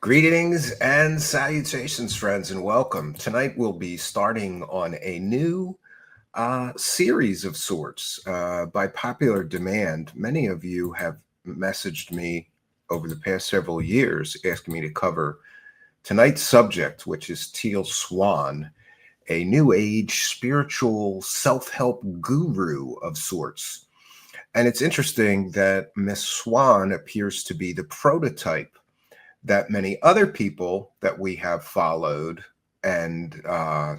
Greetings and salutations, friends, and welcome. Tonight we'll be starting on a new series of sorts by popular demand. Many of you have messaged me over the past several years asking me to cover tonight's subject, which is Teal Swan, a new age spiritual self-help guru of sorts. And it's interesting that Miss Swan appears to be the prototype that many other people that we have followed and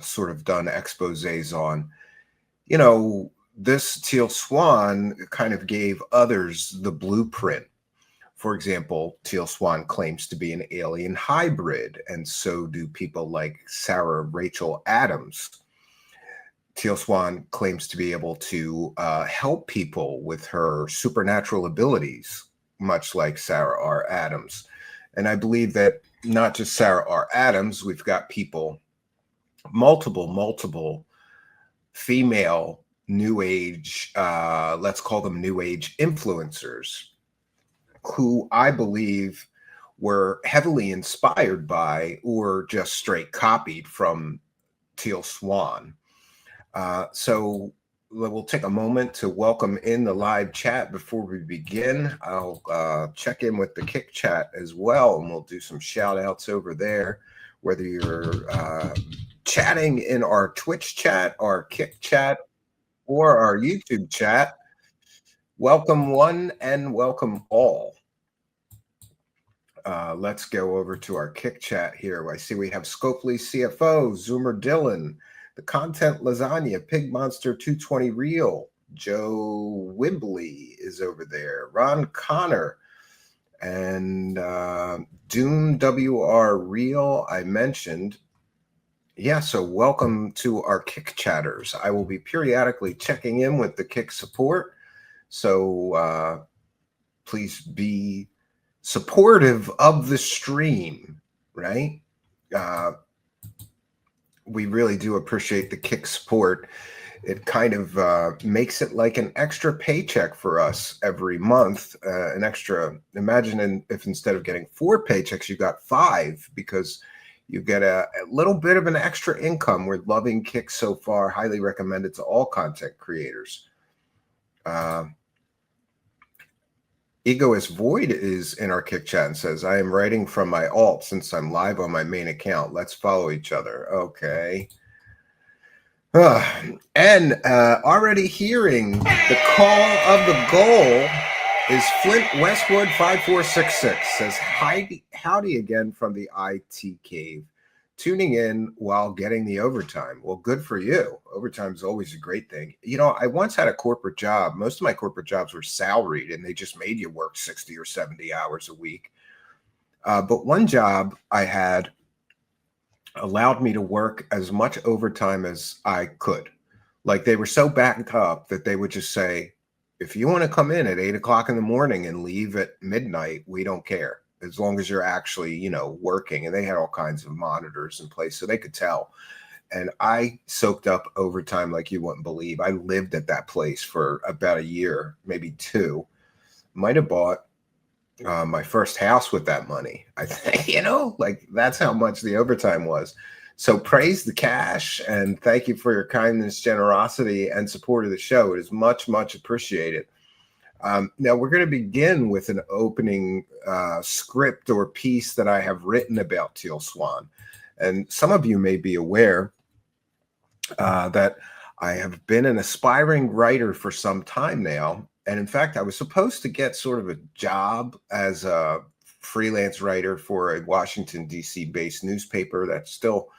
sort of done exposés on, this Teal Swan kind of gave others the blueprint. For example, Teal Swan claims to be an alien hybrid, and so do people like Sarah Rachel Adams. Teal Swan claims to be able to help people with her supernatural abilities, much like Sarah R. Adams. And I believe that not just Sarah R. Adams, we've got people, multiple female new age, let's call them new age influencers, who I believe were heavily inspired by or just straight copied from Teal Swan. So we'll take a moment to welcome in the live chat before we begin. I'll check in with the Kick chat as well, and we'll do some shout outs over there, whether you're chatting in our Twitch chat, our Kick chat, or our YouTube chat. Welcome one and welcome all. Let's go over to our Kick chat here. I see we have Scopely CFO, Zoomer Dylan, The Content Lasagna, Pig Monster 220 Real, Joe Wibley is over there, Ron Connor, and Dune WR Real, I mentioned. Yeah, so welcome to our Kick chatters. I will be periodically checking in with the Kick support, so please be supportive of the stream, right? We really do appreciate the Kick support. It kind of makes it like an extra paycheck for us every month, an extra. Imagine if instead of getting 4 paychecks, you got 5, because you get a little bit of an extra income. We're loving Kick so far. Highly recommended to all content creators. Egoist Void is in our Kick chat and says, I am writing from my alt since I'm live on my main account. Let's follow each other. Okay. And already hearing the call of the goal is Flint Westwood 5466. Says, howdy again from the IT cave. Tuning in while getting the overtime. Well, good for you. Overtime is always a great thing. I once had a corporate job. Most of my corporate jobs were salaried, and they just made you work 60 or 70 hours a week. But one job I had allowed me to work as much overtime as I could. Like, they were so backed up that they would just say, if you want to come in at 8 o'clock in the morning and leave at midnight, we don't care, as long as you're actually, working. And they had all kinds of monitors in place so they could tell. And I soaked up overtime like you wouldn't believe. I lived at that place for about a year, maybe 2. Might have bought my first house with that money. I think, like, that's how much the overtime was. So praise the cash, and thank you for your kindness, generosity, and support of the show. It is much, much appreciated. Now we're going to begin with an opening script or piece that I have written about Teal Swan. And some of you may be aware that I have been an aspiring writer for some time now. And in fact, I was supposed to get sort of a job as a freelance writer for a Washington, D.C. based newspaper that's still,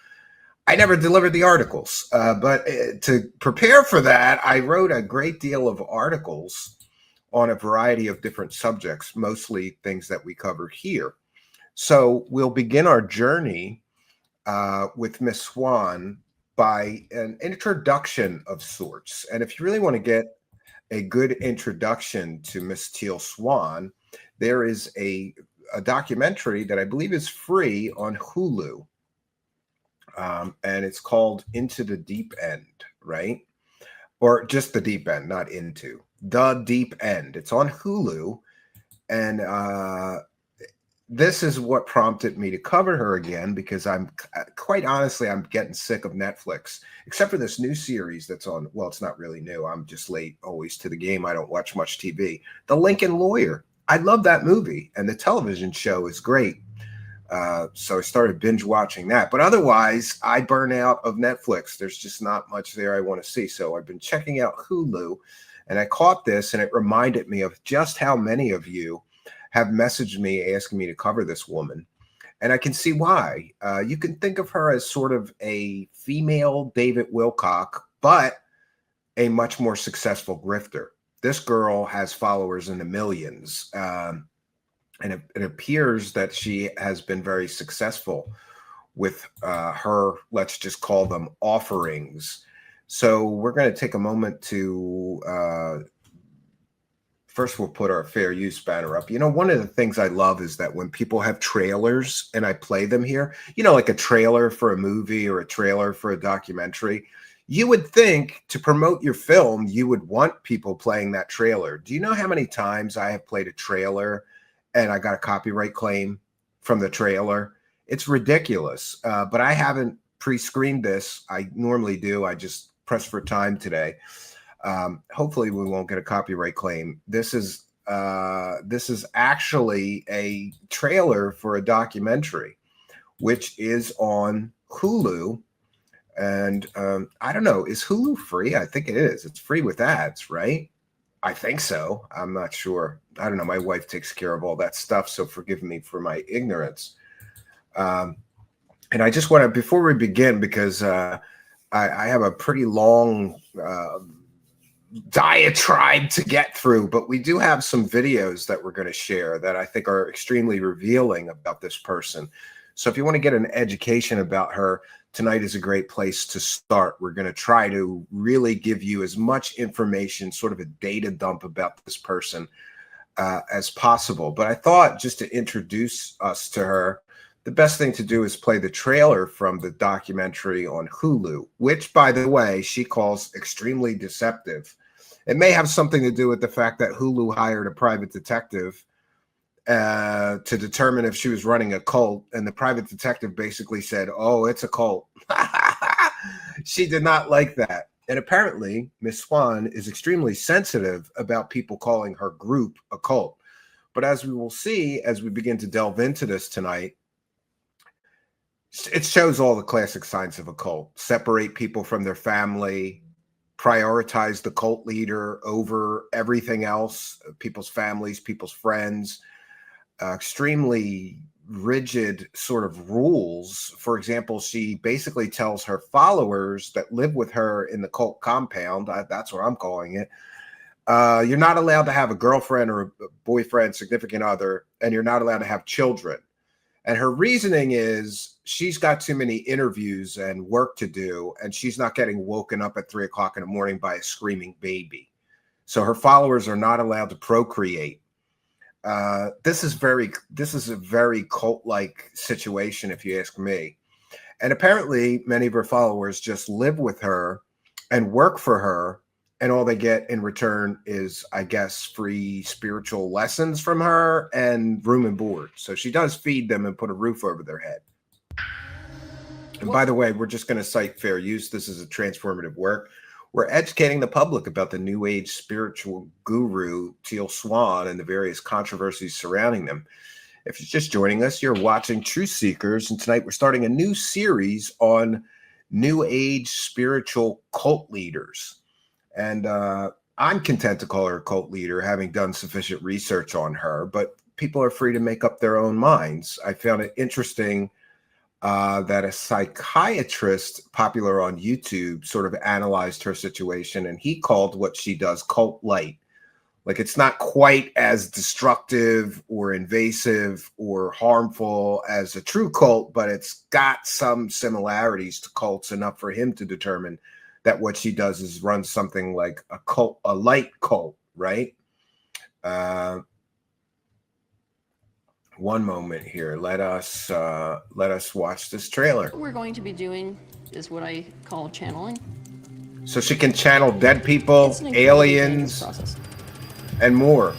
I never delivered the articles. But to prepare for that, I wrote a great deal of articles on a variety of different subjects, mostly things that we cover here. So we'll begin our journey with Miss Swan by an introduction of sorts. And if you really want to get a good introduction to Miss Teal Swan, there is a documentary that I believe is free on Hulu. And it's called Into the Deep End, right? Or just the deep end, not into. The Deep End. It's on Hulu. And this is what prompted me to cover her again, because I'm quite honestly, I'm getting sick of Netflix, except for this new series that's on. Well, it's not really new. I'm just late always to the game. I don't watch much TV. The Lincoln Lawyer. I love that movie, and the television show is great. So I started binge watching that. But otherwise, I burn out of Netflix. There's just not much there I want to see. So I've been checking out Hulu, and I caught this, and it reminded me of just how many of you have messaged me asking me to cover this woman. And I can see why. You can think of her as sort of a female David Wilcock, but a much more successful grifter. This girl has followers in the millions. And it appears that she has been very successful with her, let's just call them offerings. So we're going to take a moment to first, we'll put our fair use banner up. You know, one of the things I love is that when people have trailers and I play them here, you know, like a trailer for a movie or a trailer for a documentary, you would think to promote your film, you would want people playing that trailer. Do you know how many times I have played a trailer and I got a copyright claim from the trailer? It's ridiculous. But I haven't pre-screened this. I normally do. I just press for time today. Hopefully we won't get a copyright claim. This is actually a trailer for a documentary, which is on Hulu. And I don't know, is Hulu free? I think it is. It's free with ads, right? I think so. I'm not sure. I don't know. My wife takes care of all that stuff, so forgive me for my ignorance. And I just want to, before we begin, because I have a pretty long diatribe to get through, but we do have some videos that we're going to share that I think are extremely revealing about this person. So if you want to get an education about her, tonight is a great place to start. We're going to try to really give you as much information, sort of a data dump about this person as possible. But I thought, just to introduce us to her, the best thing to do is play the trailer from the documentary on Hulu, which, by the way, she calls extremely deceptive. It may have something to do with the fact that Hulu hired a private detective to determine if she was running a cult, and the private detective basically said, "Oh, it's a cult." She did not like that. And apparently, Miss Swan is extremely sensitive about people calling her group a cult. But as we will see, as we begin to delve into this tonight, it shows all the classic signs of a cult. Separate people from their family, prioritize the cult leader over everything else, people's families, people's friends, extremely rigid sort of rules. For example, she basically tells her followers that live with her in the cult compound, that's what I'm calling it, you're not allowed to have a girlfriend or a boyfriend, significant other, and you're not allowed to have children. And her reasoning is she's got too many interviews and work to do, and she's not getting woken up at 3 o'clock in the morning by a screaming baby. So her followers are not allowed to procreate. This is a very cult-like situation, if you ask me. And apparently, many of her followers just live with her and work for her, and all they get in return is, I guess, free spiritual lessons from her and room and board. So she does feed them and put a roof over their head. And by the way, we're just going to cite fair use. This is a transformative work. We're educating the public about the New Age spiritual guru, Teal Swan, and the various controversies surrounding them. If you're just joining us, you're watching Truth Seekers, and tonight we're starting a new series on New Age spiritual cult leaders. And I'm content to call her a cult leader, having done sufficient research on her, but people are free to make up their own minds. I found it interesting that a psychiatrist popular on YouTube sort of analyzed her situation, and he called what she does cult light. Like, it's not quite as destructive or invasive or harmful as a true cult, but it's got some similarities to cults enough for him to determine that what she does is run something like a cult, a light cult, right? One moment here. Let us watch this trailer. What we're going to be doing is what I call channeling. So she can channel dead people, aliens, and more.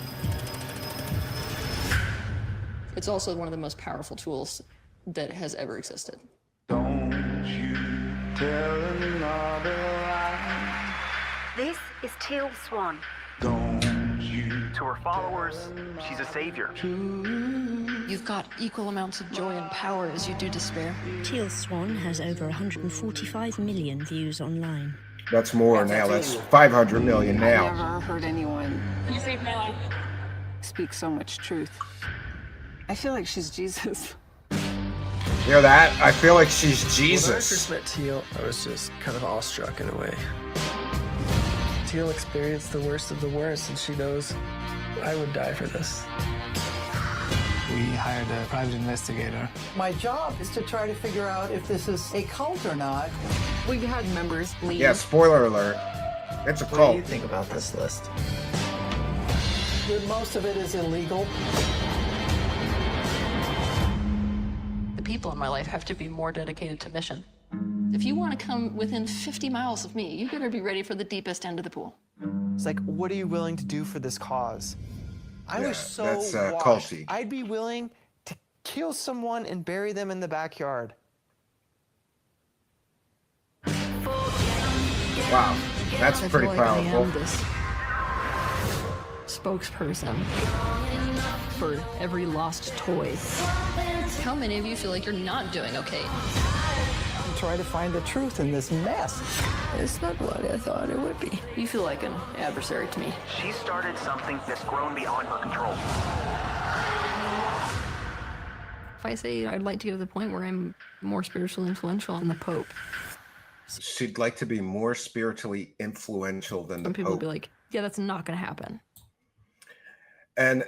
It's also one of the most powerful tools that has ever existed. Don't you tell another lie. This is Teal Swan. Don't you To her followers, she's a savior. You've got equal amounts of joy and power as you do despair. Teal Swan has over 145 million views online. That's more now. That's 500 million I've now. never heard anyone speak so much truth. I feel like she's Jesus. Hear that? I feel like she's When I Jesus. first met Teal, I was just kind of awestruck in a way. Teal experienced the worst of the worst, and she knows I would die for this. We hired a private investigator. My job is to try to figure out if this is a cult or not. We've had members leave. Yeah, spoiler alert. It's a What do cult. you think about this list? That most of it is illegal. The people in my life have to be more dedicated to mission. If you want to come within 50 miles of me, you better be ready for the deepest end of the pool. It's like, what are you willing to do for this cause? I Yeah, was so that's, washed. culty. I'd be willing to kill someone and bury them in the backyard. Wow, that's I pretty feel like I powerful. am this spokesperson for every lost toy. How many of you feel like you're not doing okay? And try to find the truth in this mess. It's not what I thought it would be. You feel like an adversary to me. She started something that's grown beyond her control. If I say I'd like to get to the point where I'm more spiritually influential than the Pope, She'd like to be more spiritually influential than the some people Pope. would be like, yeah, that's not going to happen. And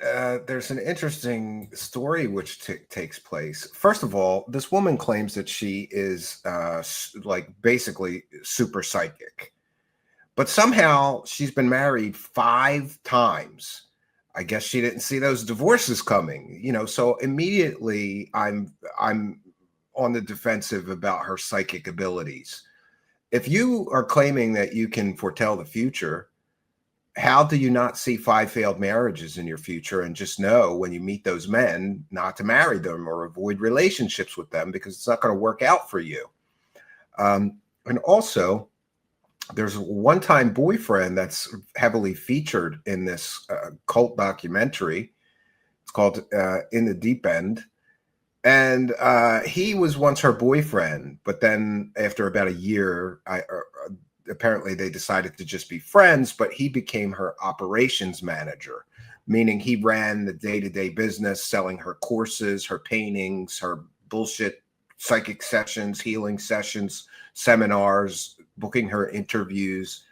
there's an interesting story which takes place. First of all, this woman claims that she is like basically super psychic, but somehow she's been married 5 times. I guess she didn't see those divorces coming, you know. So immediately, I'm on the defensive about her psychic abilities. If you are claiming that you can foretell the future, how do you not see 5 failed marriages in your future and just know when you meet those men not to marry them or avoid relationships with them because it's not going to work out for you? And also, there's a one-time boyfriend that's heavily featured in this cult documentary. It's called In the Deep End. And he was once her boyfriend, but then after about a year, apparently they decided to just be friends, but he became her operations manager, meaning he ran the day-to-day business, selling her courses, her paintings, her bullshit psychic sessions, healing sessions, seminars, booking her interviews.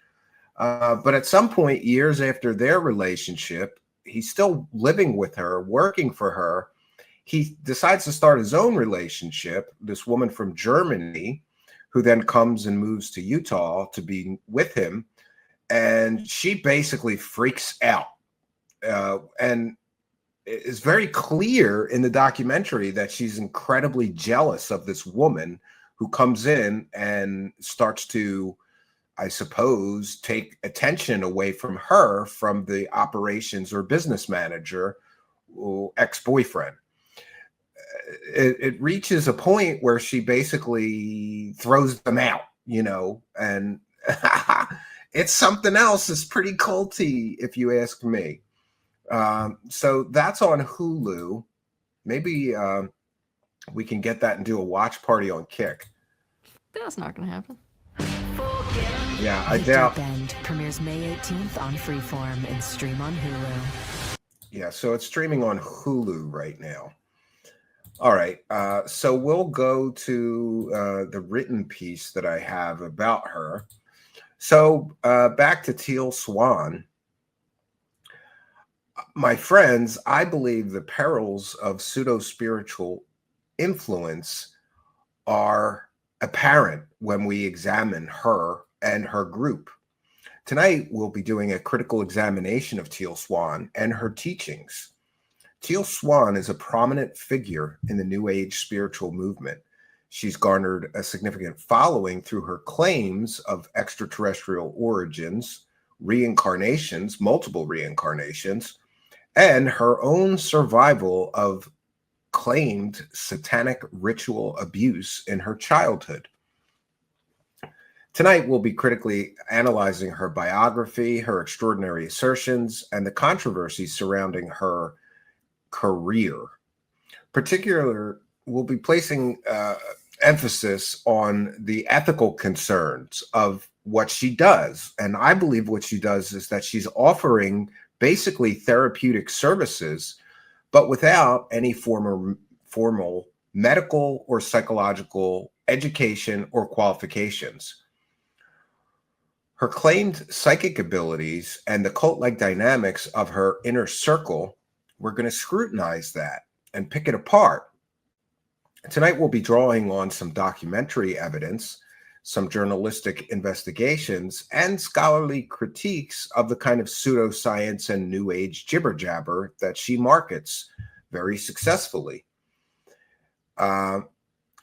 But at some point, years after their relationship, he's still living with her, working for her. He decides to start his own relationship, this woman from Germany, who then comes and moves to Utah to be with him. And she basically freaks out. And it's very clear in the documentary that she's incredibly jealous of this woman who comes in and starts to, I suppose, take attention away from her, from the operations or business manager, ex-boyfriend. It reaches a point where she basically throws them out, you know, and it's something else. It's pretty culty, if you ask me. So that's on Hulu. Maybe we can get that and do a watch party on Kick. That's not going to happen. Yeah, I The doubt. Deep End premieres May 18th on Freeform and stream on Hulu. Yeah, so it's streaming on Hulu right now. All right, so we'll go to the written piece that I have about her. So back to Teal Swan. My friends, I believe the perils of pseudo-spiritual influence are apparent when we examine her and her group. Tonight, we'll be doing a critical examination of Teal Swan and her teachings. Teal Swan is a prominent figure in the New Age spiritual movement. She's garnered a significant following through her claims of extraterrestrial origins, reincarnations, multiple reincarnations, and her own survival of claimed satanic ritual abuse in her childhood. Tonight, we'll be critically analyzing her biography, her extraordinary assertions, and the controversies surrounding her career. Particularly, we'll be placing emphasis on the ethical concerns of what she does. And I believe what she does is that she's offering basically therapeutic services, but without any formal medical or psychological education or qualifications. Her claimed psychic abilities and the cult-like dynamics of her inner circle, we're going to scrutinize that and pick it apart. Tonight, we'll be drawing on some documentary evidence, some journalistic investigations, and scholarly critiques of the kind of pseudoscience and New Age jibber-jabber that she markets very successfully.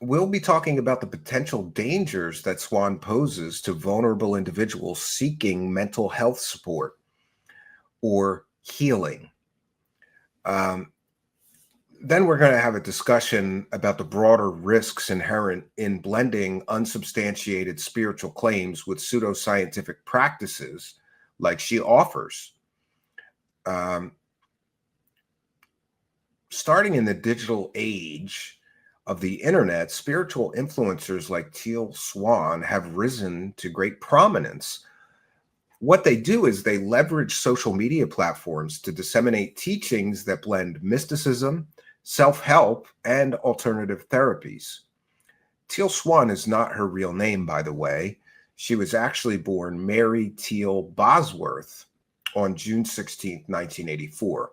We'll be talking about the potential dangers that Swan poses to vulnerable individuals seeking mental health support or healing. Then we're going to have a discussion about the broader risks inherent in blending unsubstantiated spiritual claims with pseudoscientific practices like she offers. Starting in the digital age of the internet, spiritual influencers like Teal Swan have risen to great prominence. What they do is they leverage social media platforms to disseminate teachings that blend mysticism, self-help, and alternative therapies. Teal Swan is not her real name, by the way. She was actually born Mary Teal Bosworth on June 16, 1984.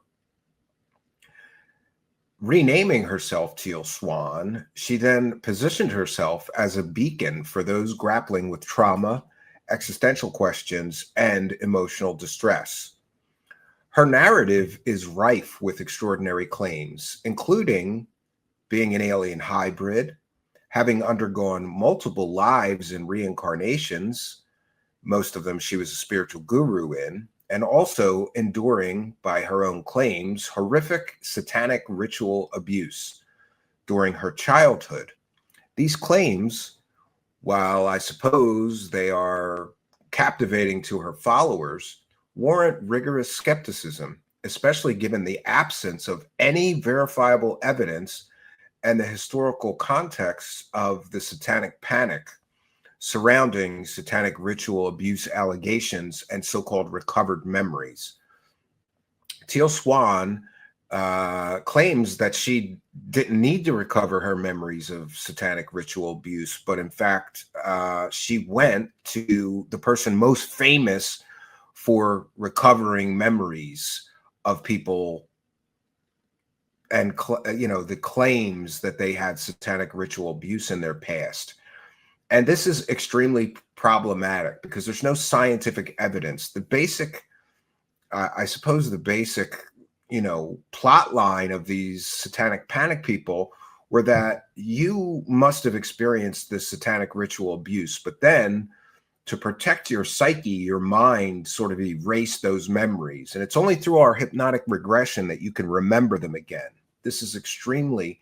Renaming herself Teal Swan, she then positioned herself as a beacon for those grappling with trauma, existential questions, and emotional distress. Her narrative is rife with extraordinary claims, including being an alien hybrid, having undergone multiple lives and reincarnations, most of them she was a spiritual guru in, and also enduring, by her own claims, horrific satanic ritual abuse during her childhood. These claims, while I suppose they are captivating to her followers, warrant rigorous skepticism, especially given the absence of any verifiable evidence and the historical context of the satanic panic surrounding satanic ritual abuse allegations and so-called recovered memories. Teal Swan claims that she didn't need to recover her memories of satanic ritual abuse, but in fact, she went to the person most famous for recovering memories of people and, the claims that they had satanic ritual abuse in their past. And this is extremely problematic because there's no scientific evidence. The basic, I suppose the basic, plot line of these satanic panic people were that you must have experienced this satanic ritual abuse, but then to protect your psyche, your mind sort of erase those memories. And it's only through our hypnotic regression that you can remember them again. This is extremely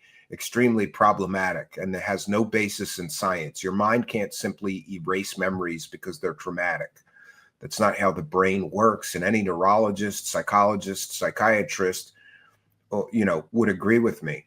problematic, and it has no basis in science. Your mind can't simply erase memories because they're traumatic. That's not how the brain works. And any neurologist, psychologist, psychiatrist, would agree with me.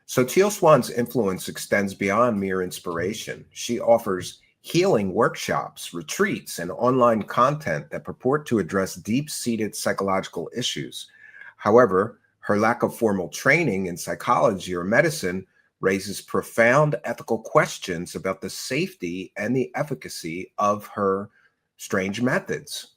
So Teal Swan's influence extends beyond mere inspiration. She offers healing workshops, retreats, and online content that purport to address deep-seated psychological issues. However, her lack of formal training in psychology or medicine raises profound ethical questions about the safety and the efficacy of her strange methods.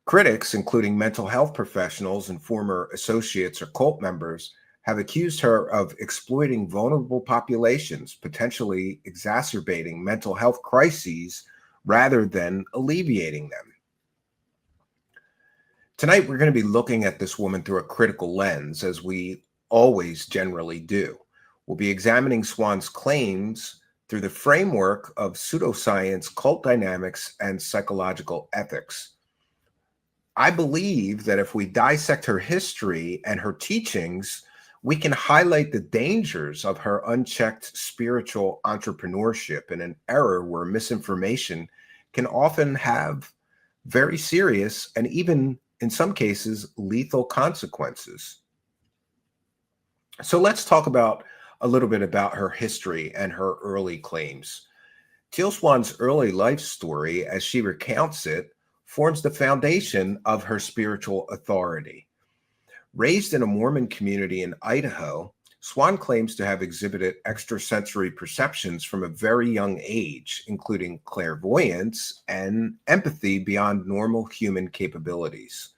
Critics, including mental health professionals and former associates or cult members, have accused her of exploiting vulnerable populations, potentially exacerbating mental health crises rather than alleviating them. Tonight, we're going to be looking at this woman through a critical lens, as we always generally do. We'll be examining Swan's claims through the framework of pseudoscience, cult dynamics, and psychological ethics. I believe that if we dissect her history and her teachings, we can highlight the dangers of her unchecked spiritual entrepreneurship in an era where misinformation can often have very serious and even in some cases lethal consequences. So let's talk about a little bit about her history and her early claims. Teal Swan's early life story, as she recounts it, forms the foundation of her spiritual authority. Raised in a Mormon community in Idaho, Swan claims to have exhibited extrasensory perceptions from a very young age, including clairvoyance and empathy beyond normal human capabilities.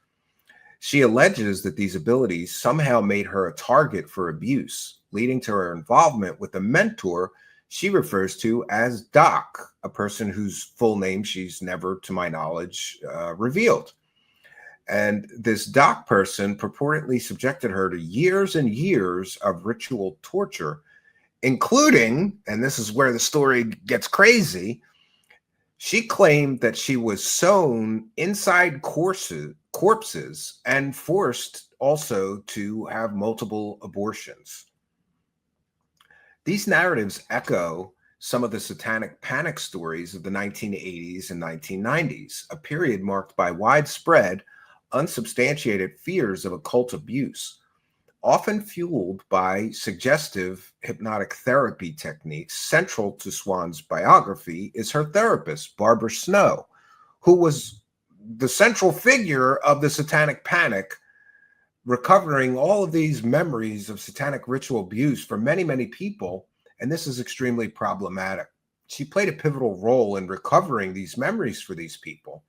She alleges that these abilities somehow made her a target for abuse, leading to her involvement with a mentor she refers to as Doc, a person whose full name she's never, to my knowledge, revealed. And this Doc person purportedly subjected her to years and years of ritual torture, including, and this is where the story gets crazy, she claimed that she was sewn inside corpses and forced also to have multiple abortions. These narratives echo some of the satanic panic stories of the 1980s and 1990s, a period marked by widespread, unsubstantiated fears of occult abuse, often fueled by suggestive hypnotic therapy techniques. Central to Swan's biography is her therapist, Barbara Snow, who was the central figure of the satanic panic, recovering all of these memories of satanic ritual abuse for many, many people. And this is extremely problematic. She played a pivotal role in recovering these memories for these people.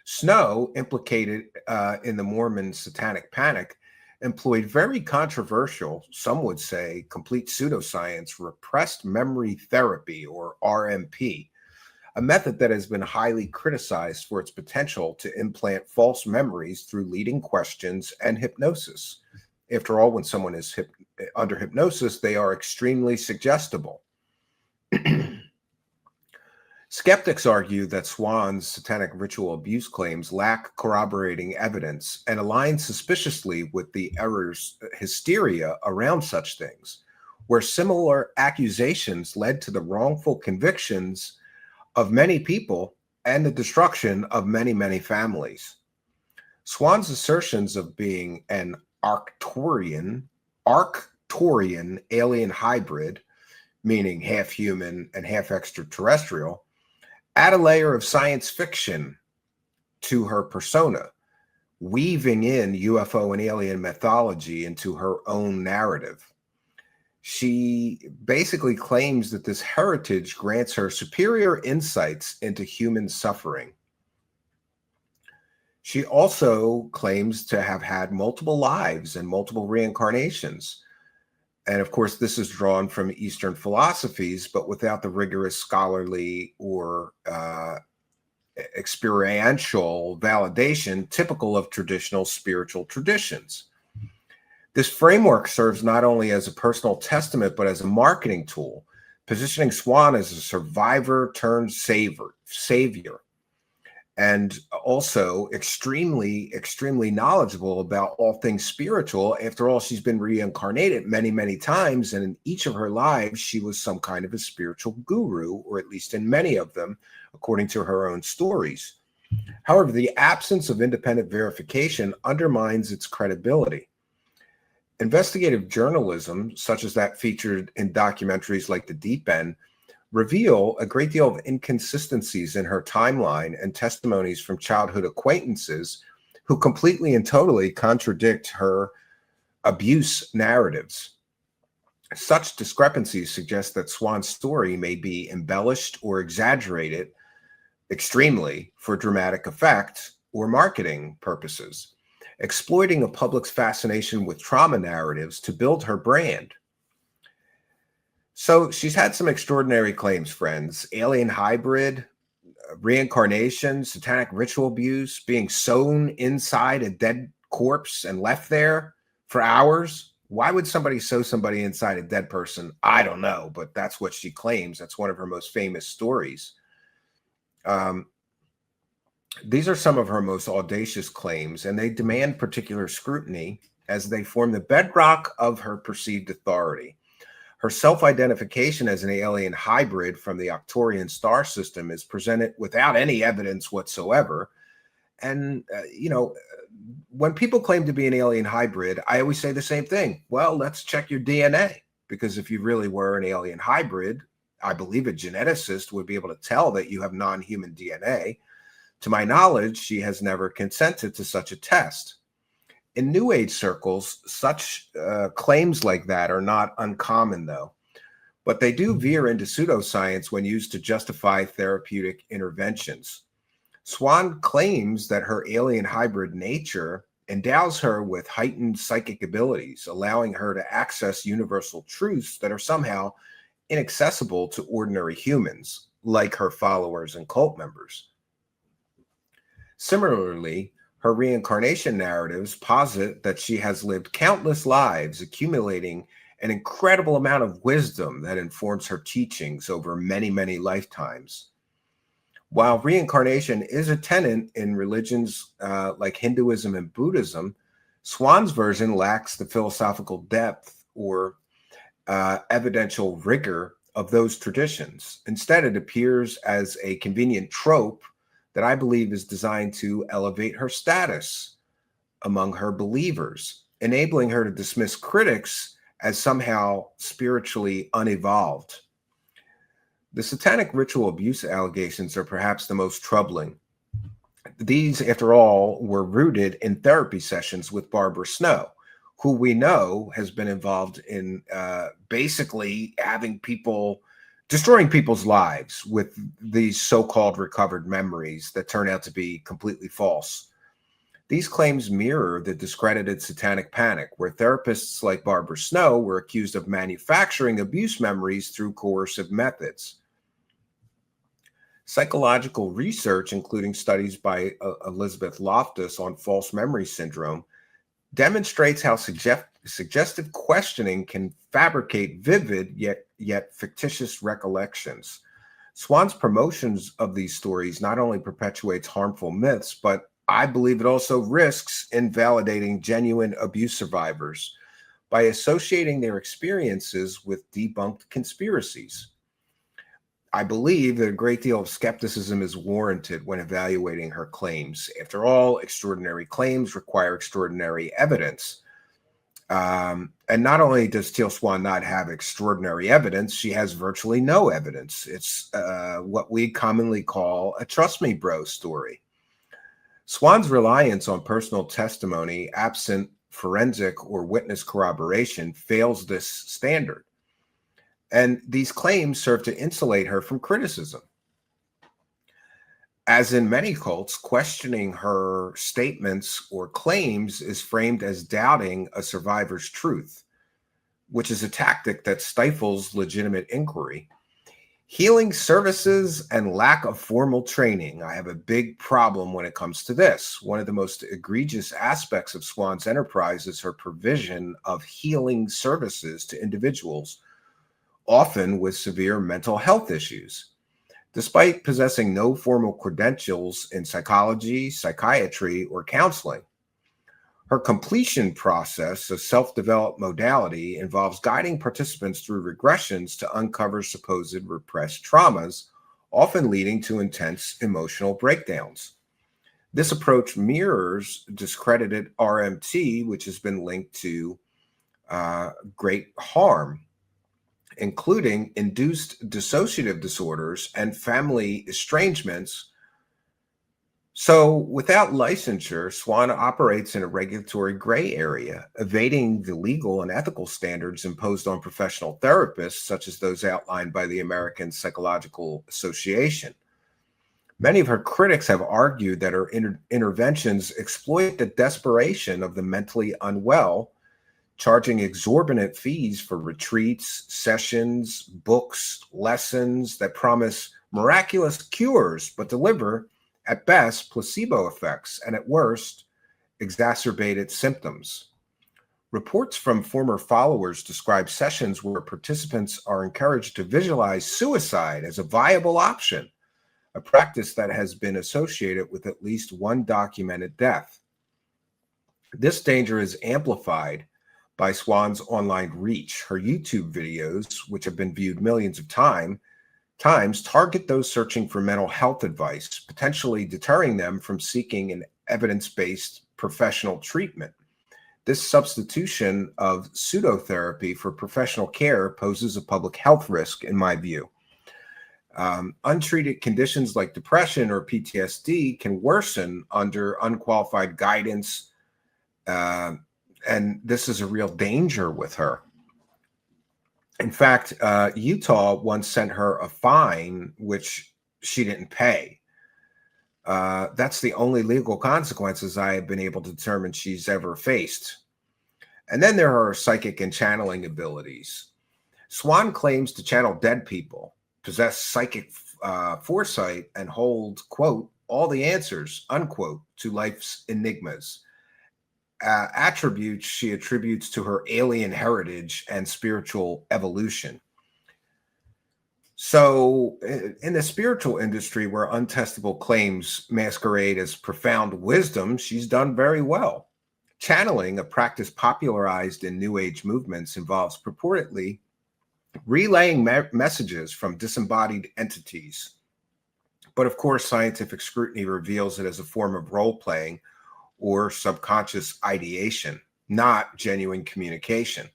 Snow, implicated in the Mormon satanic panic, employed very controversial, some would say complete pseudoscience, repressed memory therapy, or RMP, a method that has been highly criticized for its potential to implant false memories through leading questions and hypnosis. After all, when someone is under hypnosis, they are extremely suggestible. Skeptics argue that Swan's satanic ritual abuse claims lack corroborating evidence and align suspiciously with the errors, hysteria around such things, where similar accusations led to the wrongful convictions of many people and the destruction of many, many families. Swan's assertions of being an Arcturian alien hybrid, meaning half human and half extraterrestrial, add a layer of science fiction to her persona, weaving in UFO and alien mythology into her own narrative. She basically claims that this heritage grants her superior insights into human suffering. She also claims to have had multiple lives and multiple reincarnations. And of course, this is drawn from Eastern philosophies, but without the rigorous scholarly or experiential validation typical of traditional spiritual traditions. This framework serves not only as a personal testament, but as a marketing tool, positioning Swan as a survivor turned savior, and also extremely, extremely knowledgeable about all things spiritual. After all, she's been reincarnated many, many times, and in each of her lives, she was some kind of a spiritual guru, or at least in many of them, according to her own stories. However, the absence of independent verification undermines its credibility. Investigative journalism, such as that featured in documentaries like The Deep End, reveal a great deal of inconsistencies in her timeline and testimonies from childhood acquaintances who completely and totally contradict her abuse narratives. Such discrepancies suggest that Swan's story may be embellished or exaggerated extremely for dramatic effect or marketing purposes, exploiting a public's fascination with trauma narratives to build her brand. So she's had some extraordinary claims, friends. Alien hybrid, reincarnation, satanic ritual abuse, being sewn inside a dead corpse and left there for hours. Why would somebody sew somebody inside a dead person? I don't know, but that's what she claims. That's one of her most famous stories. These are some of her most audacious claims, and they demand particular scrutiny as they form the bedrock of her perceived authority. Her self-identification as an alien hybrid from the Arcturian star system is presented without any evidence whatsoever. And, when people claim to be an alien hybrid, I always say the same thing. Well, let's check your DNA, because if you really were an alien hybrid, I believe a geneticist would be able to tell that you have non-human DNA. To my knowledge, she has never consented to such a test. In New Age circles, such claims like that are not uncommon, though, but they do veer into pseudoscience when used to justify therapeutic interventions. Swan claims that her alien hybrid nature endows her with heightened psychic abilities, allowing her to access universal truths that are somehow inaccessible to ordinary humans, like her followers and cult members. Similarly, her reincarnation narratives posit that she has lived countless lives, accumulating an incredible amount of wisdom that informs her teachings over many, many lifetimes. While reincarnation is a tenet in religions like Hinduism and Buddhism, Swan's version lacks the philosophical depth or evidential rigor of those traditions. Instead, it appears as a convenient trope that I believe is designed to elevate her status among her believers, enabling her to dismiss critics as somehow spiritually unevolved. The satanic ritual abuse allegations are perhaps the most troubling. These, after all, were rooted in therapy sessions with Barbara Snow, who we know has been involved in basically having people, destroying people's lives with these so-called recovered memories that turn out to be completely false. These claims mirror the discredited satanic panic, where therapists like Barbara Snow were accused of manufacturing abuse memories through coercive methods. Psychological research, including studies by Elizabeth Loftus on false memory syndrome, demonstrates how suggestive questioning can fabricate vivid yet fictitious recollections. Swan's promotions of these stories not only perpetuates harmful myths, but I believe it also risks invalidating genuine abuse survivors by associating their experiences with debunked conspiracies. I believe that a great deal of skepticism is warranted when evaluating her claims. After all, extraordinary claims require extraordinary evidence. And not only does Teal Swan not have extraordinary evidence, she has virtually no evidence. It's what we commonly call a trust me bro story. Swan's reliance on personal testimony, absent forensic or witness corroboration, fails this standard. And these claims serve to insulate her from criticism. As in many cults, questioning her statements or claims is framed as doubting a survivor's truth, which is a tactic that stifles legitimate inquiry. Healing services and lack of formal training. I have a big problem when it comes to this. One of the most egregious aspects of Swan's enterprise is her provision of healing services to individuals, often with severe mental health issues. Despite possessing no formal credentials in psychology, psychiatry, or counseling, her completion process, a self-developed modality, involves guiding participants through regressions to uncover supposed repressed traumas, often leading to intense emotional breakdowns. This approach mirrors discredited RMT, which has been linked to great harm, including induced dissociative disorders and family estrangements. So without licensure, Swan operates in a regulatory gray area, evading the legal and ethical standards imposed on professional therapists, such as those outlined by the American Psychological Association. Many of her critics have argued that her interventions exploit the desperation of the mentally unwell, charging exorbitant fees for retreats, sessions, books, lessons that promise miraculous cures, but deliver, at best, placebo effects, and at worst, exacerbated symptoms. Reports from former followers describe sessions where participants are encouraged to visualize suicide as a viable option, a practice that has been associated with at least one documented death. This danger is amplified by Swan's online reach. Her YouTube videos, which have been viewed millions of times, target those searching for mental health advice, potentially deterring them from seeking an evidence-based professional treatment. This substitution of pseudotherapy for professional care poses a public health risk, in my view. Untreated conditions like depression or PTSD can worsen under unqualified guidance, and this is a real danger with her. In fact, Utah once sent her a fine, which she didn't pay. That's the only legal consequences I have been able to determine she's ever faced. And then there are psychic and channeling abilities. Swan claims to channel dead people, possess psychic foresight, and hold, quote, all the answers, unquote, to life's enigmas. Attributes she attributes to her alien heritage and spiritual evolution. So in the spiritual industry, where untestable claims masquerade as profound wisdom, she's done very well. Channeling, a practice popularized in New Age movements, involves purportedly relaying messages from disembodied entities. But of course, scientific scrutiny reveals it as a form of role-playing or subconscious ideation, not genuine communication.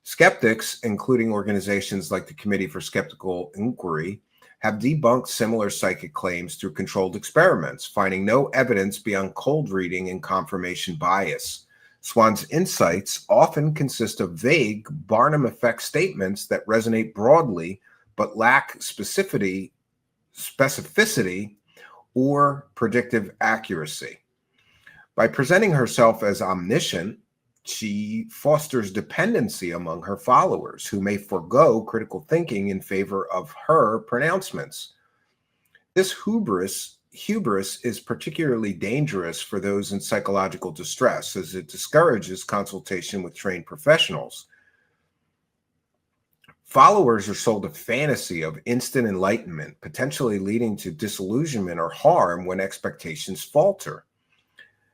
Skeptics, including organizations like the Committee for Skeptical Inquiry, have debunked similar psychic claims through controlled experiments, finding no evidence beyond cold reading and confirmation bias. Swan's insights often consist of vague Barnum effect statements that resonate broadly but lack specificity or predictive accuracy. By presenting herself as omniscient, she fosters dependency among her followers, who may forego critical thinking in favor of her pronouncements. This hubris is particularly dangerous for those in psychological distress, as it discourages consultation with trained professionals. Followers are sold a fantasy of instant enlightenment, potentially leading to disillusionment or harm when expectations falter.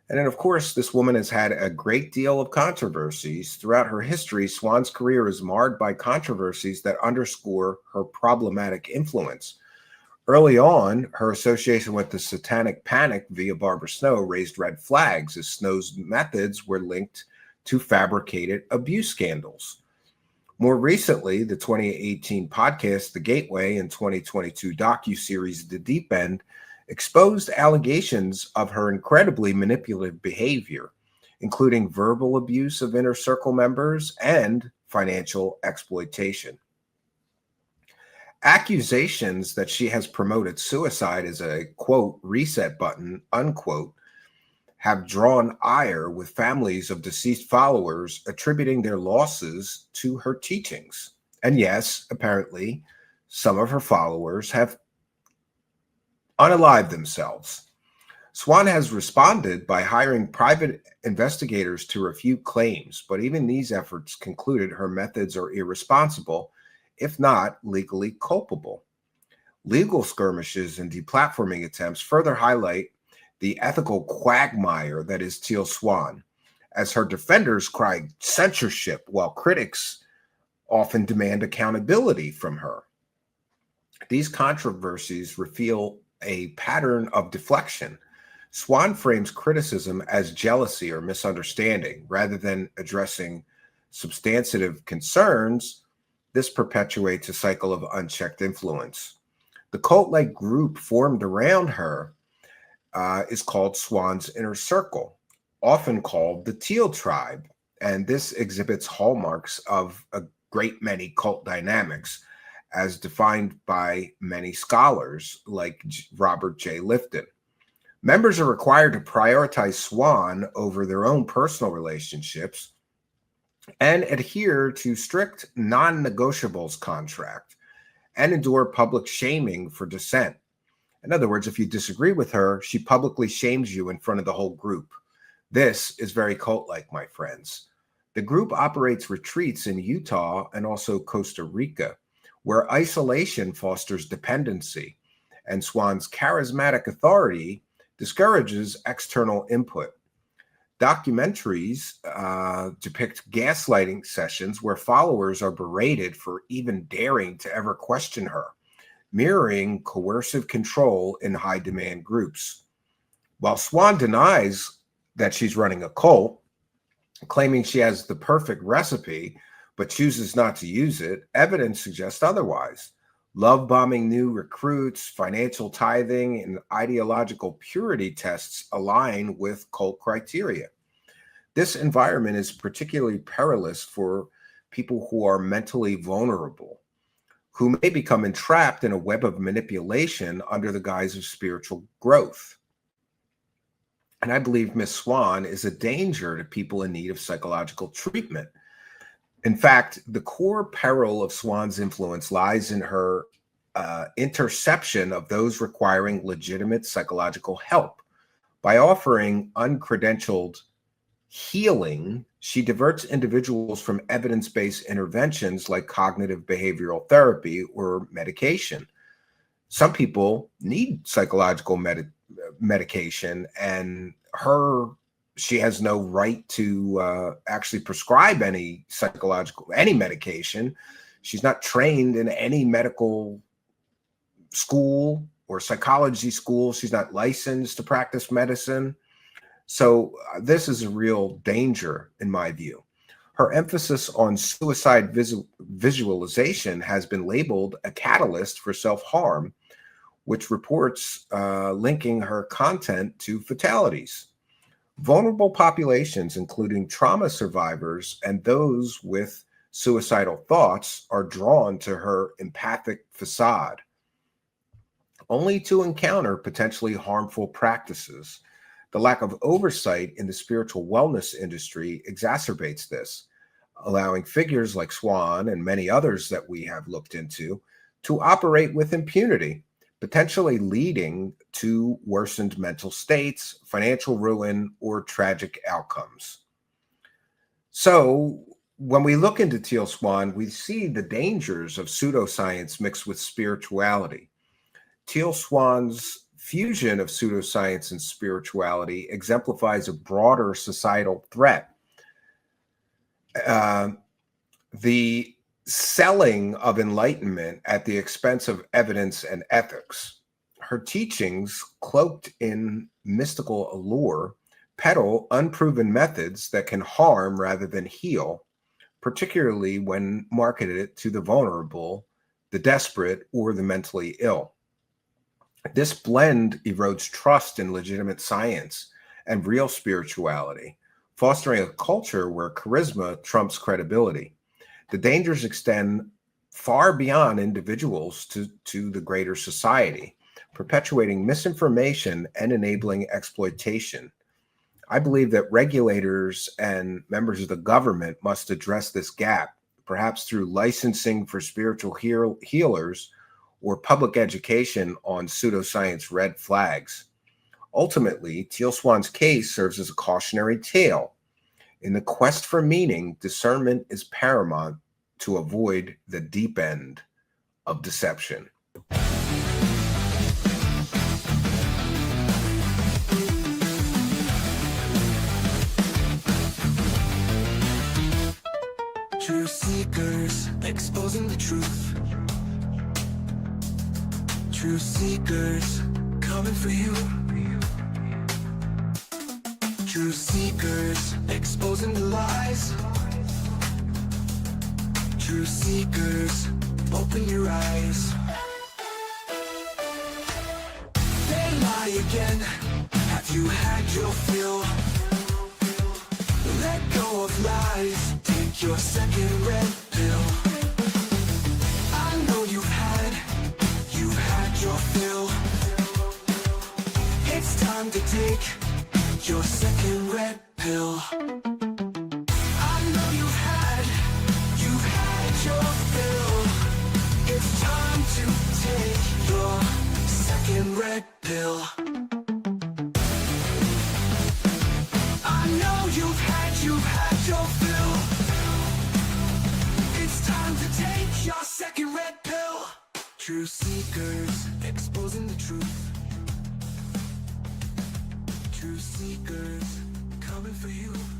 And then, of course, this woman has had a great deal of controversies. Throughout her history, Swan's career is marred by controversies that underscore her problematic influence. Early on, her association with the Satanic Panic via Barbara Snow raised red flags, as Snow's methods were linked to fabricated abuse scandals. More recently, the 2018 podcast The Gateway and 2022 docuseries The Deep End exposed allegations of her incredibly manipulative behavior, including verbal abuse of inner circle members and financial exploitation. Accusations that she has promoted suicide as a, quote, reset button, unquote, have drawn ire, with families of deceased followers attributing their losses to her teachings. And yes, apparently, some of her followers have unalived themselves. Swan has responded by hiring private investigators to refute claims, but even these efforts concluded her methods are irresponsible, if not legally culpable. Legal skirmishes and deplatforming attempts further highlight the ethical quagmire that is Teal Swan, as her defenders cry censorship, while critics often demand accountability from her. These controversies reveal a pattern of deflection. Swan frames criticism as jealousy or misunderstanding. Rather than addressing substantive concerns, this perpetuates a cycle of unchecked influence. The cult-like group formed around her is called Swan's Inner Circle, often called the Teal Tribe, and this exhibits hallmarks of a great many cult dynamics, as defined by many scholars like Robert J. Lifton. Members are required to prioritize Swan over their own personal relationships and adhere to strict non-negotiables contract and endure public shaming for dissent. In other words, if you disagree with her, she publicly shames you in front of the whole group. This is very cult-like, my friends. The group operates retreats in Utah and also Costa Rica, where isolation fosters dependency, and Swan's charismatic authority discourages external input. Documentaries depict gaslighting sessions where followers are berated for even daring to ever question her, mirroring coercive control in high demand groups. While Swan denies that she's running a cult, claiming she has the perfect recipe but chooses not to use it, evidence suggests otherwise. Love bombing new recruits, financial tithing, and ideological purity tests align with cult criteria. This environment is particularly perilous for people who are mentally vulnerable, who may become entrapped in a web of manipulation under the guise of spiritual growth. And I believe Miss Swan is a danger to people in need of psychological treatment. In fact, the core peril of Swan's influence lies in her interception of those requiring legitimate psychological help. By offering uncredentialed healing, she diverts individuals from evidence-based interventions like cognitive behavioral therapy or medication. Some people need psychological medication, and she has no right to actually prescribe any medication. She's not trained in any medical school or psychology school. She's not licensed to practice medicine. So this is a real danger in my view. Her emphasis on suicide visualization has been labeled a catalyst for self-harm, which reports linking her content to fatalities. Vulnerable populations, including trauma survivors and those with suicidal thoughts, are drawn to her empathic facade, only to encounter potentially harmful practices. The lack of oversight in the spiritual wellness industry exacerbates this, allowing figures like Swan and many others that we have looked into to operate with impunity, potentially leading to worsened mental states, financial ruin, or tragic outcomes. So when we look into Teal Swan, we see the dangers of pseudoscience mixed with spirituality. Teal Swan's fusion of pseudoscience and spirituality exemplifies a broader societal threat. The selling of enlightenment at the expense of evidence and ethics. Her teachings, cloaked in mystical allure, peddle unproven methods that can harm rather than heal, particularly when marketed to the vulnerable, the desperate, or the mentally ill. This blend erodes trust in legitimate science and real spirituality, fostering a culture where charisma trumps credibility. The dangers extend far beyond individuals to the greater society, perpetuating misinformation and enabling exploitation. I believe that regulators and members of the government must address this gap, perhaps through licensing for spiritual healers or public education on pseudoscience red flags. Ultimately, Teal Swan's case serves as a cautionary tale. In the quest for meaning, discernment is paramount to avoid the deep end of deception. Truth seekers exposing the truth. Truth seekers coming for you. Truth seekers exposing the lies. Truth seekers, open your eyes. They lie again. Have you had your fill? Let go of lies. Take your second red pill. I know you've had your fill. It's time to take your second red pill. I know you've had your fill. It's time to take your second red pill. I know you've had your fill. It's time to take your second red pill. Truth seekers exposing the truth. Truth seekers coming. coming for you.